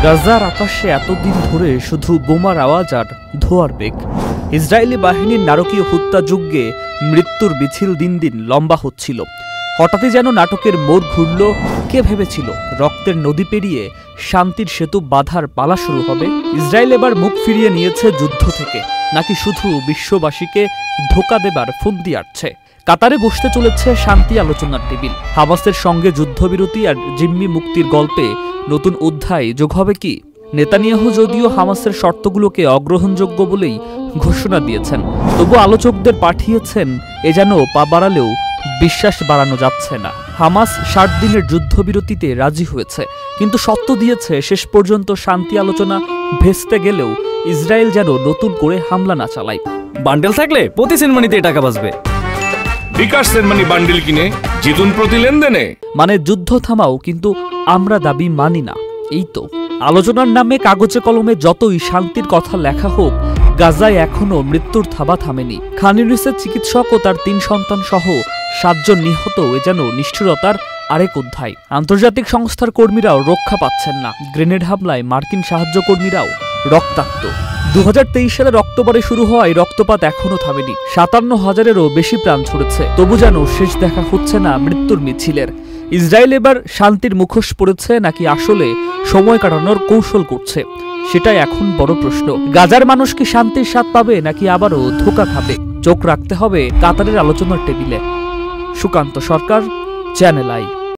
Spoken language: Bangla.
গাজার আকাশে এতদিন ধরে শুধু বোমার আওয়াজ আর ধোঁয়ার বেগ। ইসরায়েলি বাহিনীর নারকীয় হত্যাযজ্ঞে মৃত্যুর মিছিল দিন দিন লম্বা হচ্ছিল। হঠাৎই যেন নাটকের মোড় ঘুরল। কে ভেবেছিল রক্তের নদী পেরিয়ে শান্তির সেতু বাঁধার পালা শুরু হবে? ইসরায়েল এবার মুখ ফিরিয়ে নিয়েছে যুদ্ধ থেকে, নাকি শুধু বিশ্ববাসীকে ধোঁকা দেবার ফন্দি আটছে? কাতারে বসতে চলেছে শান্তি আলোচনার টেবিল। হামাসের সঙ্গে যুদ্ধবিরতি আর জিম্মি মুক্তির গল্পে নতুন অধ্যায় যোগ হবে কি? নেতানিয়াহু যদিও হামাসের শর্তগুলোকে অগ্রহণযোগ্য বলেই ঘোষণা দিয়েছেন, তবু আলোচকদের পাঠিয়েছেন এ যেন পা বাড়ালেও বিশ্বাস বাড়ানো যাচ্ছে না। হামাস 60 দিনের যুদ্ধবিরতিতে রাজি হয়েছে, কিন্তু শর্ত দিয়েছে শেষ পর্যন্ত শান্তি আলোচনা ভেস্তে গেলেও ইসরায়েল যেন নতুন করে হামলা না চালায়। বান্ডেল থাকলে প্রতি সেনমানিতে টাকা বাঁচবে। বিকাশ সেনমানি বান্ডেল কিনে জিতুন প্রতি লেনদেনে। মানে যুদ্ধ থামাও, কিন্তু আমরা দাবি মানি না। এই তো আলোচনার নামে কাগজে কলমে যতই শান্তির কথা লেখা হোক, গাজায় এখনো মৃত্যুর থাবা থামেনি। খান ইউনিসের চিকিৎসক ও তার 3 সন্তান সহ 7 জন নিহত এ যেন নিষ্ঠুরতার আরেক অধ্যায়। আন্তর্জাতিক সংস্থার কর্মীরাও রক্ষা পাচ্ছেন না। গ্রেনেড হামলায় মার্কিন সাহায্য কর্মীরাও রক্তাক্ত। 2023 সালের অক্টোবরে শুরু হওয়া এই রক্তপাত এখনো থামেনি। 57,000-এরও বেশি প্রাণ ছড়েছে, তবু যেন শেষ দেখা হচ্ছে না মৃত্যুর মিছিলের। ইসরায়েল এবার শান্তির মুখোশ পড়েছে, নাকি আসলে সময় কাটানোর কৌশল করছে? সেটাই এখন বড় প্রশ্ন। গাজার মানুষ কি শান্তির স্বাদ পাবে, নাকি আবারও ধোঁকা খাবে? চোখ রাখতে হবে কাতারের আলোচনার টেবিলে। সুকান্ত সরকার, চ্যানেল আই।